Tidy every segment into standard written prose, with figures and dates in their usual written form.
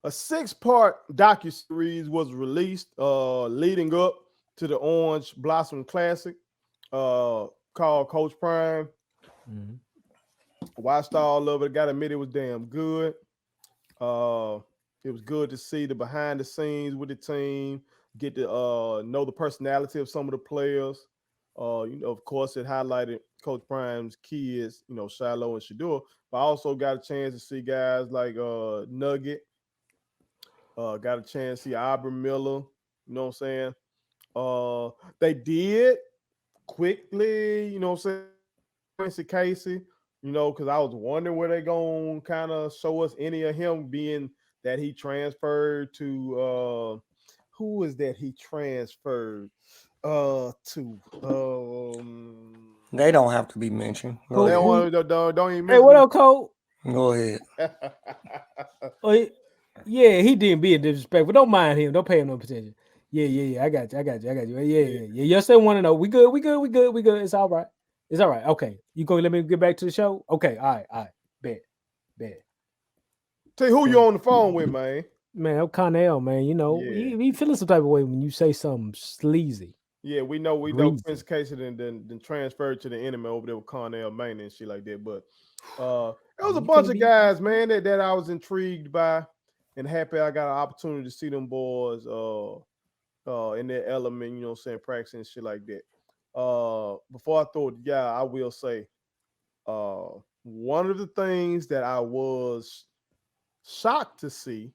A 6-part docu-series was released leading up to the Orange Blossom Classic called Coach Prime. Mhm. Watched all of it. Got to admit it was damn good. Uh, it was good to see the behind the scenes with the team, get to know the personality of some of the players. Of course, it highlighted Coach Prime's kids, Shiloh and Shador, but I also got a chance to see guys like Nugget, got a chance to see Aubrey Miller, you know what I'm saying? They did quickly, what I'm saying, Quincy Casey, because I was wondering where they going to kind of show us any of him being that he transferred to who is that he transferred to They don't have to be mentioned. Go they Who don't ahead. want who? to don't even Hey, what mention up, Cole? Go ahead. him. Oh, yeah, he didn't be disrespectful. Don't mind him. Don't pay him no attention. Yeah, yeah, yeah. I got you. I got you. I got you. Yeah, Yeah. yeah, yeah. You still want to know? We good. We good. We good. We good. It's all right. It's all right. Okay. You gonna let me get back to the show? Okay. All right. All right. Bet. Bet. Tell you who you So, on the phone with, man. man, I'm Connell, man. Yeah. He feeling some type of way when you say something sleazy, Yeah, we know Quincy greasy. Casey then transferred to the enemy over there with Cornell Maine and shit like that. But it was a You bunch can't of be. guys, man, that I was intrigued by and happy I got an opportunity to see them boys in their element, you know what I'm saying, practicing and shit like that. Before I throw it, yeah, I will say uh one of the things that I was shocked to see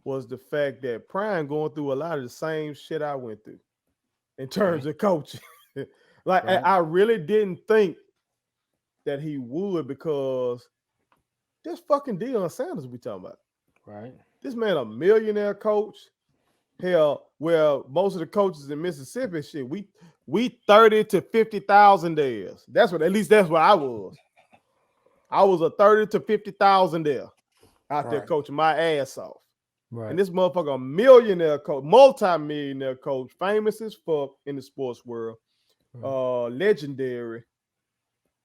was the fact that Prime going through a lot of the same shit I went through in terms Right. of coaching. Like Right. I really didn't think that he would because this fucking Deion Sanders we talking about. Right. This man a millionaire coach. Hell, well, most of the coaches in Mississippi, shit, we 30 to 50,000 days. That's what at least that's what I was. I was a 30 to 50,000 there out there Right. coaching my ass off. And Right. this motherfucker, a millionaire coach, multi-millionaire coach, famous as fuck in the sports world, Right. legendary,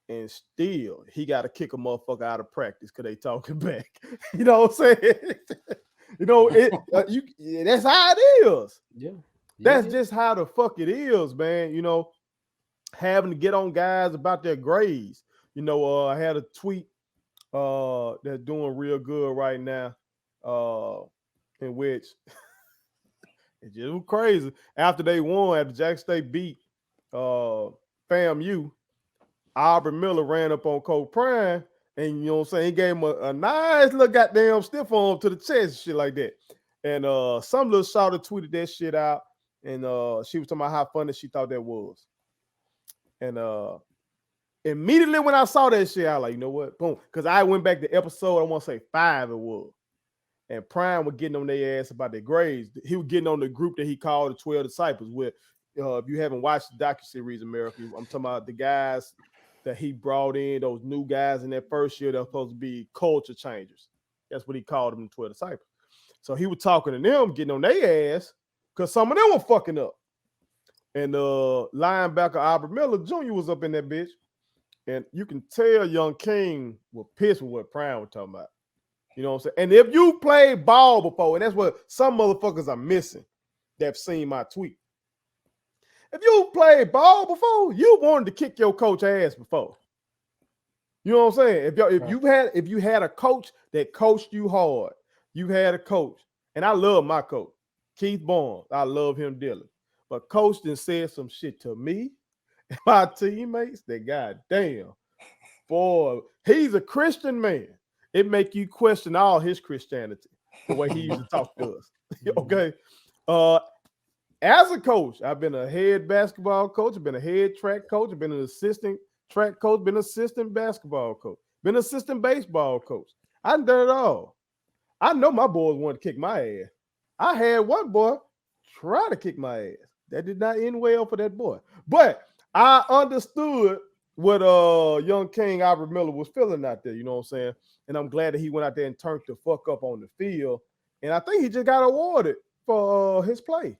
and still he got to kick a motherfucker out of practice because they talking back. You know what I'm saying? That's how it is. Yeah. Yeah. That's It is. just how the fuck it is, man. Having to get on guys about their grades. I had a tweet that's doing real good right now, in which it just was crazy. After they won, after Jack State beat FAMU, Aubrey Miller ran up on Coach Prime, and you know what I'm saying, he gave him a nice little goddamn stiff arm to the chest and shit like that. And some little shouter tweeted that shit out, and she was talking about how funny she thought that was. And immediately when I saw that shit, I was like, you know what? Boom. Because I went back to episode, I want to say 5 it was. And Prime was getting on their ass about their grades. He was getting on the group that he called the 12 Disciples with. If you haven't watched the docuseries America, I'm talking about the guys that he brought in, those new guys in that first year that were supposed to be culture changers. That's what he called them, the 12 Disciples. So he was talking to them, getting on their ass, because some of them were fucking up. And linebacker Albert Miller Jr. was up in that bitch. And you can tell Young King was pissed with what Prime was talking about. You know what I'm saying? And if you played ball before, and that's what some motherfuckers are missing that've seen my tweet. If you played ball before, you wanted to kick your coach ass before. You know what I'm saying? If you had a coach that coached you hard, you had a coach, and I love my coach, Keith Barnes. I love him dearly. But coach then said some shit to me and my teammates that goddamn, boy, he's a Christian man. It make you question all his Christianity, the way he used to talk to us. Mhm. Okay. Uh, as a coach, I've been a head basketball coach, I've been a head track coach, I've been an assistant track coach, been assistant basketball coach, been assistant baseball coach. I've done it all. I know my boys want to kick my ass. I had one boy try to kick my ass. That did not end well for that boy. But I understood what young King Albert Miller was feeling out there, you know what I'm saying? And I'm glad that he went out there and turned the fuck up on the field. And I think he just got awarded for his play.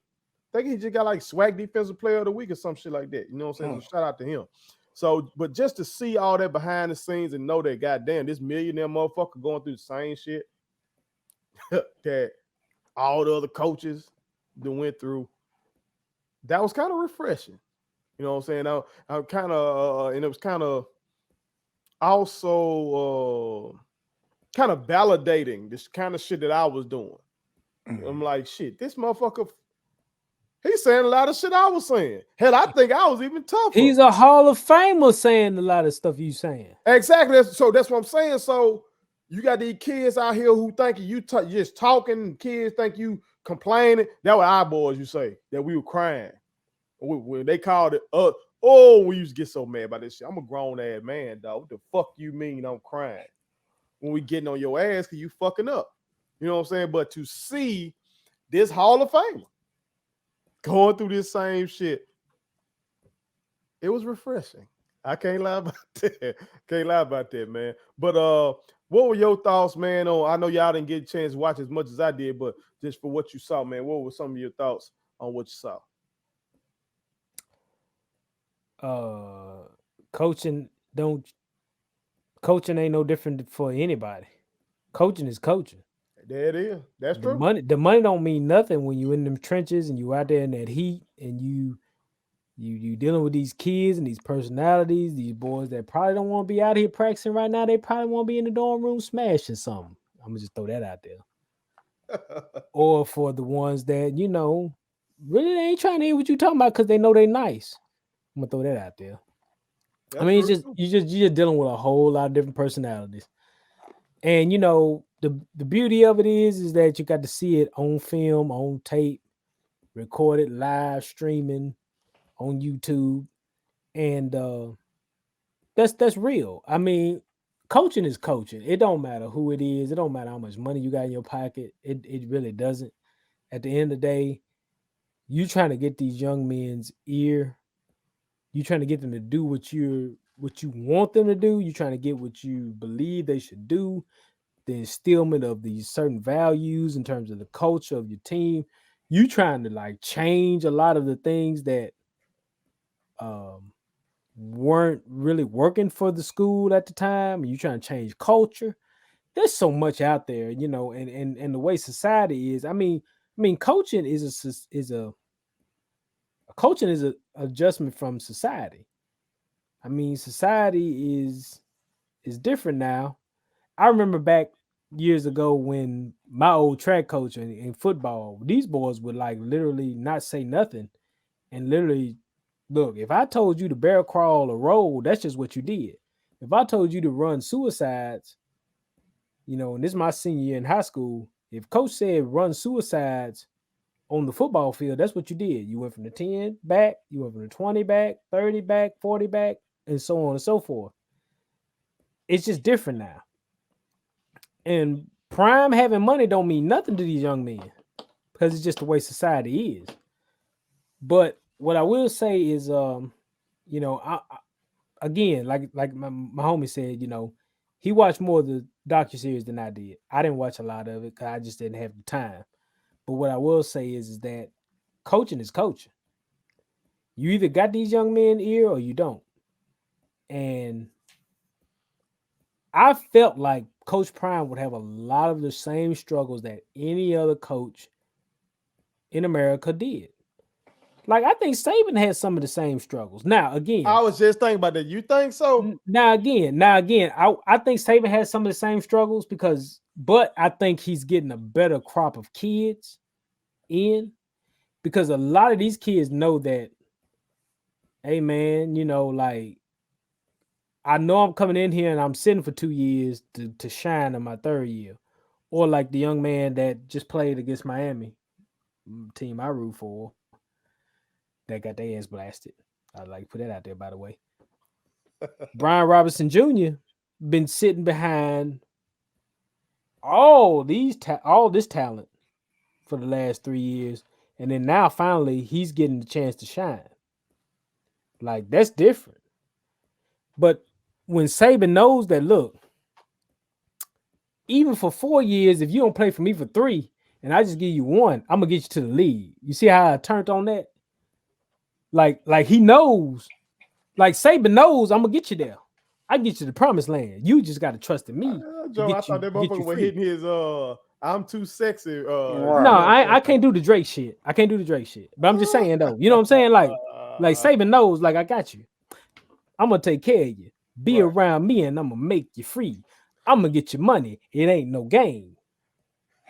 I think he just got like swag defensive player of the week or some shit like that. You know what I'm saying? So shout out to him. So, but just to see all that behind the scenes and know that goddamn, this millionaire motherfucker going through the same shit. that all the other coaches that went through. That was kind of refreshing. You know what I'm saying? I'm kind of, and it was kind of also kind of validating this kind of shit that I was doing. I'm like, shit, this motherfucker, he's saying a lot of shit I was saying. Hell, I think I was even tougher. He's a Hall of Famer saying a lot of stuff you saying. Exactly. So that's what I'm saying. So you got these kids out here who think you just talking. Kids think you complaining. That was our boys. You say that we were crying when they called it. We used to get so mad about this shit. I'm a grown ass man, dog. What the fuck you mean I'm crying? When we getting on your ass because you fucking up. You know what I'm saying? But to see this Hall of Famer going through this same shit, it was refreshing. I can't lie about that. Can't lie about that, man. But what were your thoughts, man? I know y'all didn't get a chance to watch as much as I did, but just for what you saw, man, what were some of your thoughts on what you saw? Coaching ain't no different for anybody. Coaching is coaching. There it is. That's true. The money don't mean nothing when you in them trenches and you out there in that heat and you dealing with these kids and these personalities, these boys that probably don't want to be out here practicing right now. They probably want to be in the dorm room smashing something. I'm gonna just throw that out there. Or for the ones that, really they ain't trying to hear what you talking about because they know they nice. I'm gonna throw that out there. That's I mean, true. you're just dealing with a whole lot of different personalities. And the beauty of it is that you got to see it on film, on tape, recorded, live streaming on YouTube, and that's real. I mean, coaching is coaching. It don't matter who it is. It don't matter how much money you got in your pocket. It really doesn't. At the end of the day, you trying to get these young men's ear. You trying to get them to do what you want them to do. You trying to get what you believe they should do. The instillment of these certain values in terms of the culture of your team. You trying to change a lot of the things that weren't really working for the school at the time. You trying to change culture. There's so much out there, and the way society is. I mean, coaching is a adjustment from society. I mean, society is different now. I remember back years ago when my old track coach in football, these boys would literally not say nothing and literally look. If I told you to barrel crawl or roll, that's just what you did. If I told you to run suicides, and this is my senior year in high school, if coach said run suicides on the football field, that's what you did. You went from the 10 back, you went from the 20 back, 30 back, 40 back, and so on and so forth. It's just different now. And prime having money don't mean nothing to these young men because it's just the way society is. But what I will say is, again, like my homie said, he watched more of the Docu-series than I did. I didn't watch a lot of it because I just didn't have the time. But what I will say is that coaching is coaching. You either got these young men ear or you don't. And I felt like Coach Prime would have a lot of the same struggles that any other coach in America did. I think Saban had some of the same struggles. Now, again, I was just thinking about that. You think so? Now again, I think Saban has some of the same struggles but I think he's getting a better crop of kids in because a lot of these kids know that, hey man, I know I'm coming in here and I'm sitting for 2 years to shine in my third year. Or like the young man that just played against Miami, team I root for, that got their ass blasted. I'd like to put that out there, by the way. Brian Robinson Jr. been sitting behind all this talent for the last 3 years. And then now finally he's getting the chance to shine. That's different. But when Saban knows that, look, even for 4 years, if you don't play for me for 3 and I just give you 1, I'm gonna get you to the league. You see how I turned on that? Like he knows, Saban knows I'm gonna get you there. I get you to the promised land. You just gotta trust in me. Joe, I thought that motherfucker was hitting his I'm too sexy. Right. No, I can't do the Drake shit. I can't do the Drake shit. But I'm just saying though, you know what I'm saying? Like Saban knows, like I got you. I'm gonna take care of you. Be Right. around me, and I'm gonna make you free. I'm gonna get your money. It ain't no game.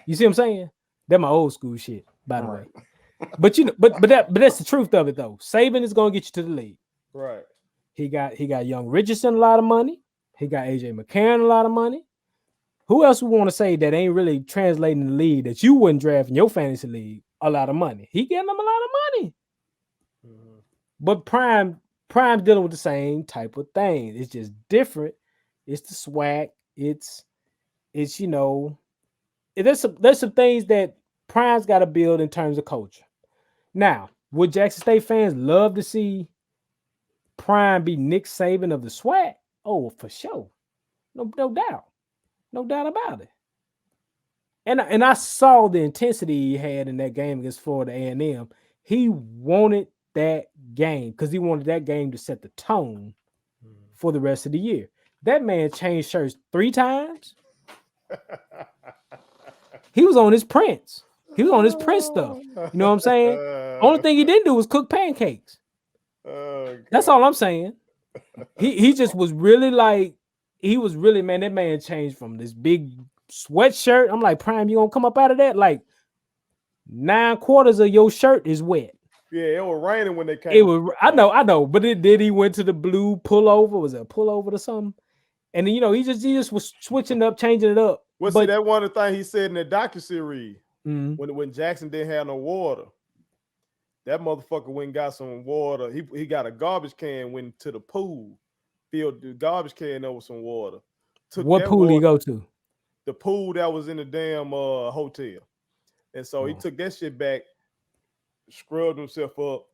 You see what I'm saying? That my old school shit, by the way. But you know, but that's the truth of it though. Saban is gonna get you to the league. Right. He got young Richardson a lot of money. He got AJ McCarron a lot of money. Who else we want to say that ain't really translating the league that you wouldn't draft in your fantasy league a lot of money? He getting them a lot of money. Mm-hmm. But Prime dealing with the same type of thing. It's just different. It's the swag. It's you know, there's some things that Prime's got to build in terms of culture. Now, would Jackson State fans love to see Prime be Nick Saban of the SWAC? Oh, for sure. No doubt. No doubt about it. And I saw the intensity he had in that game against Florida A&M. He wanted that game because he wanted that game to set the tone for the rest of the year. That man changed shirts 3 times. He was on his Prince. He was on his Prince stuff. You know what I'm saying? Only thing he didn't do was cook pancakes. That's all I'm saying. He just was really like, he was really, man, that man changed from this big sweatshirt. I'm like, Prime, you gonna come up out of that? Like 9/4 of your shirt is wet. Yeah, it was raining when they came. It was, I know, but did he went to the blue pullover? Was it a pullover or something? And then, you know, he just was switching up, changing it up. Well, but see, that one of the things he said in the Docu-series mm-hmm. when Jackson didn't have no water, that motherfucker went and got some water. He got a garbage can, went to the pool, filled the garbage can up with some water. What pool did he go to? The pool that was in the damn hotel. And so he took that shit back, scrubbed himself up,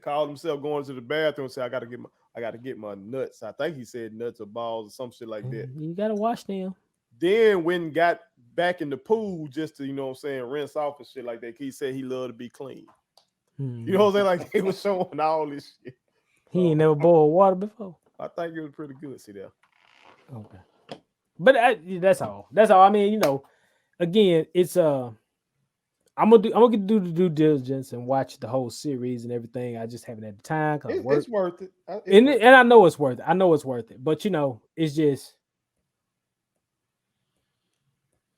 called himself going to the bathroom and said, I gotta get my nuts. I think he said nuts or balls or some shit like that. You gotta wash them. Then when he got back in the pool just to, you know what I'm saying, rinse off and shit like that, he said he loved to be clean. You know what I'm saying? Like he was showing all this shit. He ain't never boiled water before. I think it was pretty good. See there. Okay. But that's all. That's all. I mean, you know, again, it's I'm gonna do the due diligence and watch the whole series and everything. I just haven't had the time because it's worth it. And I know it's worth it. I know it's worth it. But you know, it's just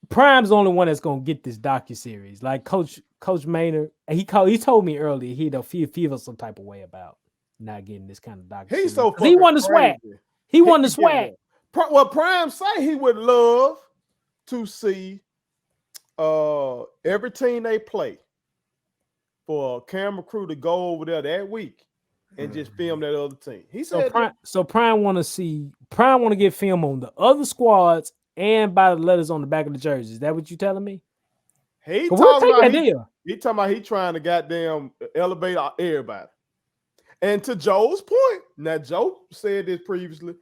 Prime's the only one that's gonna get this docu-series. Like Coach Maynard, he told me earlier he feels some type of way about not getting this kind of docu-series. He's so he won the SWAC. He won the SWAC. Well, Prime say he would love to see every team they play for a camera crew to go over there that week and just film that other team. He said Prime want to get film on the other squads and by the letters on the back of the jerseys. Is that what you telling me? He talking about he trying to goddamn elevate everybody. And to Joe's point, now Joe said this previously,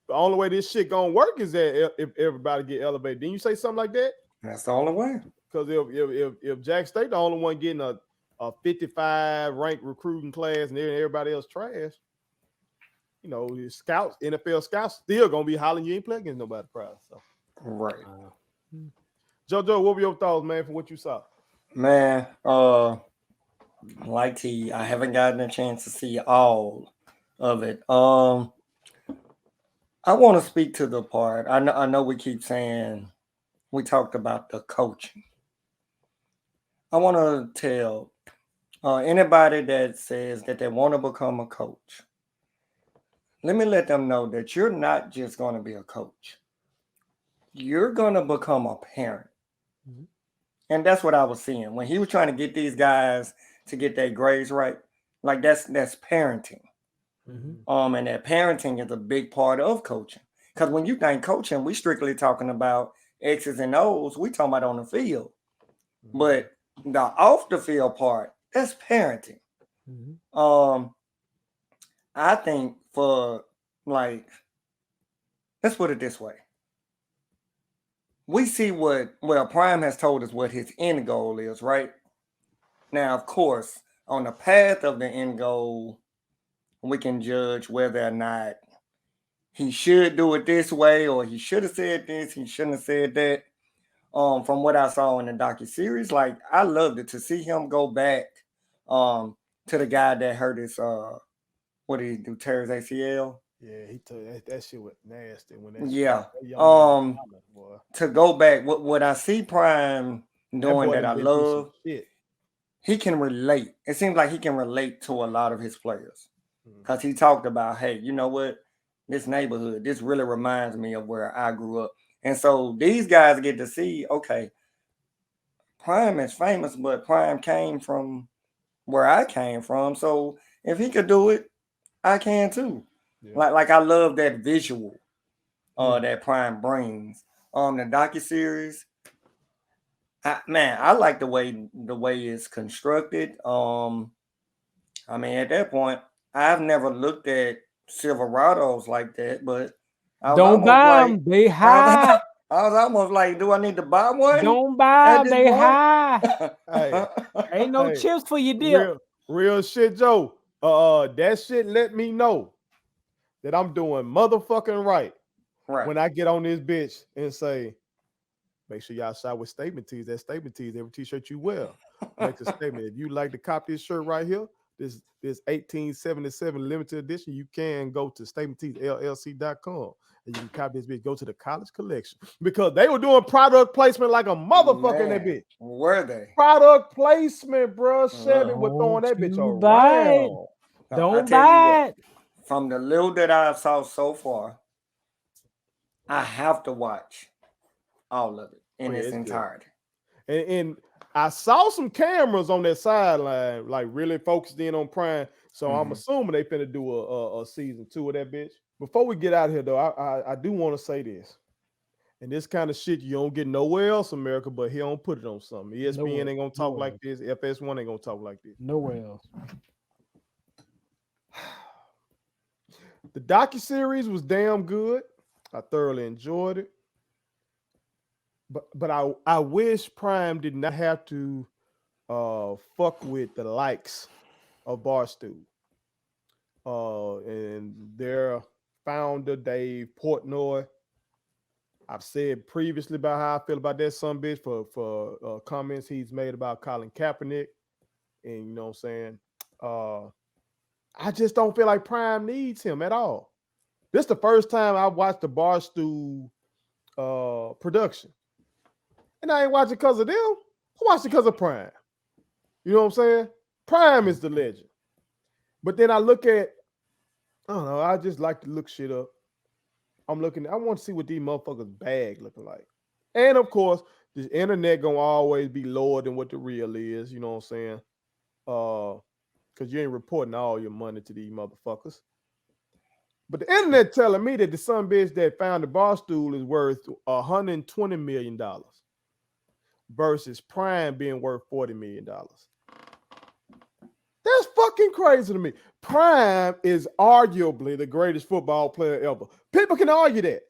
the only way this shit gonna work is that if everybody get elevated. Didn't you say something like that? That's the only way. Because if Jack State the only one getting a 55 ranked recruiting class and everybody else trash, you know, scouts, NFL scouts still gonna be hollering you ain't playing against nobody proud. So right. JoJo, what were your thoughts, man, from what you saw? Man, like T, I haven't gotten a chance to see all of it. I want to speak to the part. I know we keep saying we talked about the coaching. I want to tell anybody that says that they want to become a coach, let me let them know that you're not just going to be a coach. You're going to become a parent. Mm-hmm. And that's what I was seeing. When he was trying to get these guys to get their grades right, like that's parenting. Mm-hmm. And that parenting is a big part of coaching. Because when you think coaching, we strictly talking about X's and O's. We talking about on the field. Mm-hmm. But the off the field part, that's parenting. Mm-hmm. I think for let's put it this way. We see Prime has told us what his end goal is, right? Now, of course, on the path of the end goal, we can judge whether or not he should do it this way or he should have said this, he shouldn't have said that. from what I saw in the docu-series, like I loved it to see him go back to the guy that hurt his what did he do, tear his ACL? Yeah, he told that shit was nasty when that shit, Yeah. that young man was hollering, boy. To go back, what I see Prime That doing boy that done I been through some love, shit. he can relate. It seems like he can relate to a lot of his players. Mhm. Because he talked about, hey, you know what? This neighborhood, this really reminds me of where I grew up. And so these guys get to see, okay, Prime is famous, but Prime came from where I came from. So if he could do it, I can too. Yeah. Like I love that visual Mm. that Prime brings. The docu-series, I like the way it's constructed. I mean, at that point, I've never looked at Silverados like that, but I was Don't almost buy like, them. They I was, high. I was almost like, do I need to buy one Don't buy at them. this They point? high. Hey, Ain't no hey, chips for your dip. real shit, Joe. That shit let me know that I'm doing motherfucking right Right. when I get on this bitch and say, make sure y'all shop with statement tees. That statement tees, every t-shirt you wear makes a statement. If you like to cop this shirt right here, this 1877 limited edition, you can go to statementteesllc.com and you can copy this bitch. Go to the college collection because they were doing product placement like a motherfucker in that Man, bitch. were they? Product placement, bro. Chevy was throwing Don't that bitch you buy it. around. I Don't tell you what, buy it. from the little that I saw so far, I have to watch all of it Oh, in yeah, its it's good. entirety. And I saw some cameras on that sideline, like really focused in on Prime. So I'm assuming they finna do a season 2 of that bitch. Before we get out of here, though, I do want to say this. And this kind of shit you don't get nowhere else in America, but he don't put it on something. ESPN ain't gonna talk like this. FS1 ain't gonna talk like this. Nowhere else. The docu-series was damn good. I thoroughly enjoyed it. But I wish Prime did not have to fuck with the likes of Barstool. And their founder, Dave Portnoy. I've said previously about how I feel about that son bitch for comments he's made about Colin Kaepernick. And you know what I'm saying? I just don't feel like Prime needs him at all. This is the first time I watched the Barstool production. And I ain't watching because of them. I watched it because of Prime. You know what I'm saying? Prime is the legend. But then I look at, I don't know, I just like to look shit up. I want to see what these motherfuckers' bag looking like. And of course, the internet gonna always be lower than what the real is, you know what I'm saying? Because you ain't reporting all your money to these motherfuckers. But the internet telling me that the son bitch that found the Barstool is worth $120 million versus Prime being worth $40 million. That's fucking crazy to me. Prime is arguably the greatest football player ever. People can argue that.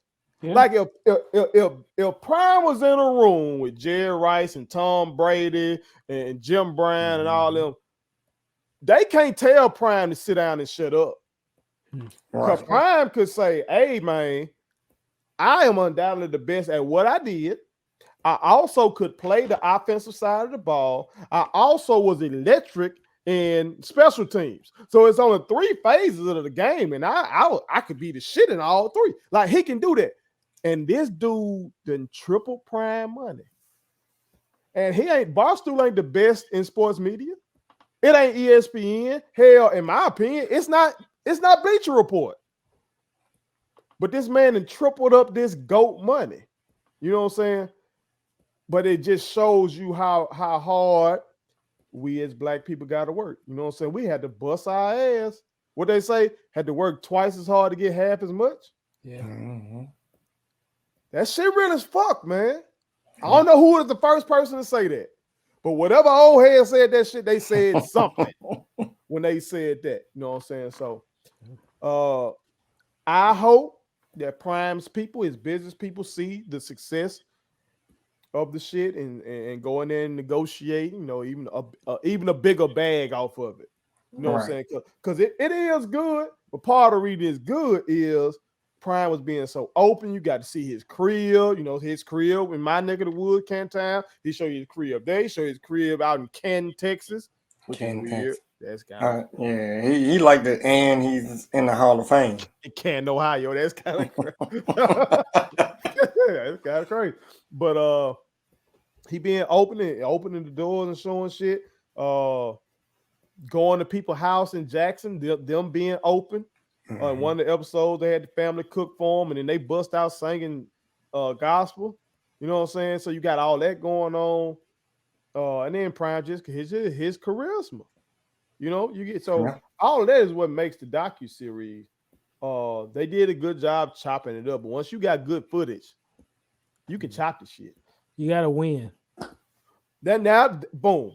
Yeah. Like if Prime was in a room with Jerry Rice and Tom Brady and Jim Brown and all them, they can't tell Prime to sit down and shut up. Because Prime could say, hey, man, I am undoubtedly the best at what I did. I also could play the offensive side of the ball. I also was electric in special teams. So it's only 3 phases of the game, and I could be the shit in all 3. Like, he can do that. And this dude done triple Prime money. And Barstool ain't the best in sports media. It ain't ESPN. Hell, in my opinion, it's not Bleacher Report. But this man done tripled up this GOAT money. You know what I'm saying? But it just shows you how hard we as black people got to work. You know what I'm saying? We had to bust our ass. What they say, had to work twice as hard to get half as much. Yeah. That shit real as fuck, man. I don't know who was the first person to say that. But whatever old head said that shit, they said something when they said that. You know what I'm saying? So I hope that Prime's people, his business people, see the success of the shit and go in there and negotiate, you know, even a bigger bag off of it. You know what I'm saying? Because it is good, but part of the reason it's good is Prime was being so open. You got to see his crib, his crib in my neck of the woods, Canton. He show you his crib there. He show his crib out in Canton, Texas, which is weird. That's kind of yeah. He like the and he's in the Hall of Fame. in Canton, Ohio. That's kind of crazy. That's kind of crazy. But he being opening the doors and showing shit. Going to people's house in Jackson, them being open. In one of the episodes, they had the family cook for them, and then they bust out singing gospel. You know what I'm saying? So you got all that going on, and then Prime just his charisma. You get all of that is what makes the docu-series. They did a good job chopping it up, but once you got good footage, you can chop the shit. You gotta win. Then now, boom.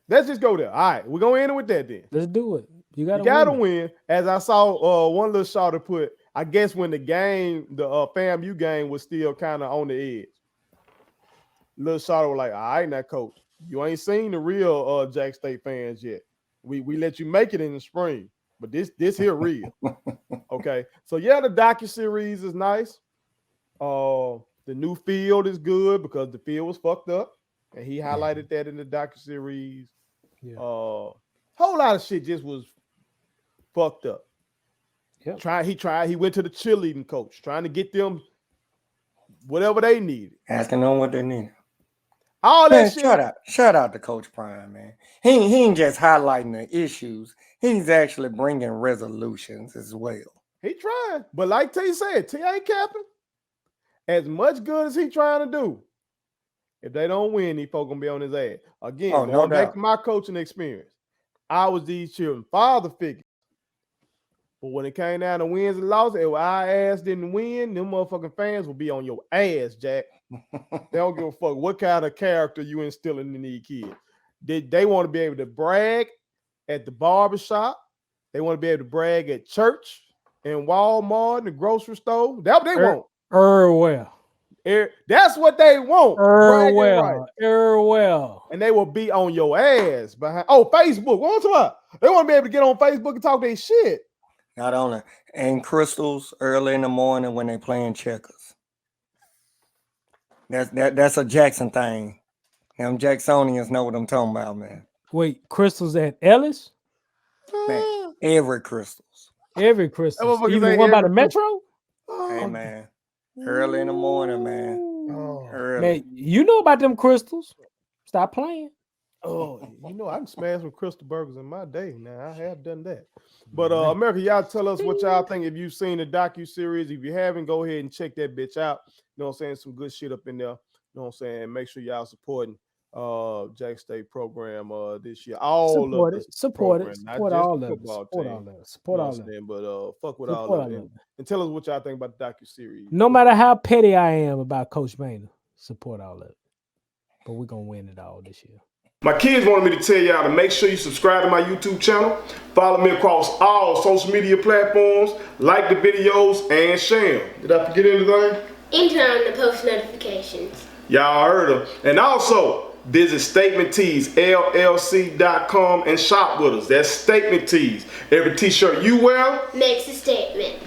Let's just go there. All right, we're gonna end it with that then. Let's do it. You gotta win. As I saw one little shot to put, I guess when the FAMU game was still kind of on the edge. Little shot was like, all right, now coach, you ain't seen the real Jack State fans yet. We let you make it in the spring, but this here real. Okay. So yeah, the docu-series is nice. The new field is good because the field was fucked up. And he highlighted that in the docu-series. Yeah. Whole lot of shit just was fucked up. Yep. He went to the cheerleading coach, trying to get them whatever they needed. Asking them what they need. All that shit. Shout out to Coach Prime, man. He ain't just highlighting the issues. He's actually bringing resolutions as well. He trying. But like T said, T ain't capping. As much good as he trying to do, if they don't win, these folks gonna be on his ass. Again, going back to my coaching experience, I was these children's father figure. But when it came down to wins and losses, if our ass didn't win, them motherfucking fans will be on your ass, Jack. They don't give a fuck what kind of character you instilling in these kids. They want to be able to brag at the barbershop. They want to be able to brag at church and Walmart and the grocery store. That's what they want. Well. That's what they want. Well. And they will be on your ass behind. Oh, Facebook. What about? They want to be able to get on Facebook and talk their shit. Not only and crystals early in the morning when they playing checkers. That's a Jackson thing. Them Jacksonians know what I'm talking about, man. Wait, crystals at Ellis? Man, every crystals. Every crystals. Even one by the Metro? Hey, man. Early in the morning, man. Early. Man, you know about them crystals. Stop playing. Oh, I can smash some crystal burgers in my day. Now I have done that. But America, y'all tell us what y'all think. If you've seen the docu-series, if you haven't, go ahead and check that bitch out. You know what I'm saying? Some good shit up in there. You know what I'm saying? Make sure y'all supporting Jack State program this year. Support all of it. But fuck with all of it. And tell us what y'all think about the docu-series. No matter how petty I am about Coach Maynard, support all of it. But we're gonna win it all this year. My kids wanted me to tell y'all to make sure you subscribe to my YouTube channel, follow me across all social media platforms, like the videos, and share them. Did I forget anything? And turn on the post notifications. Y'all heard them. And also, visit Statement Tees, LLC.com and shop with us. That's Statement Tees. Every t-shirt you wear makes a statement.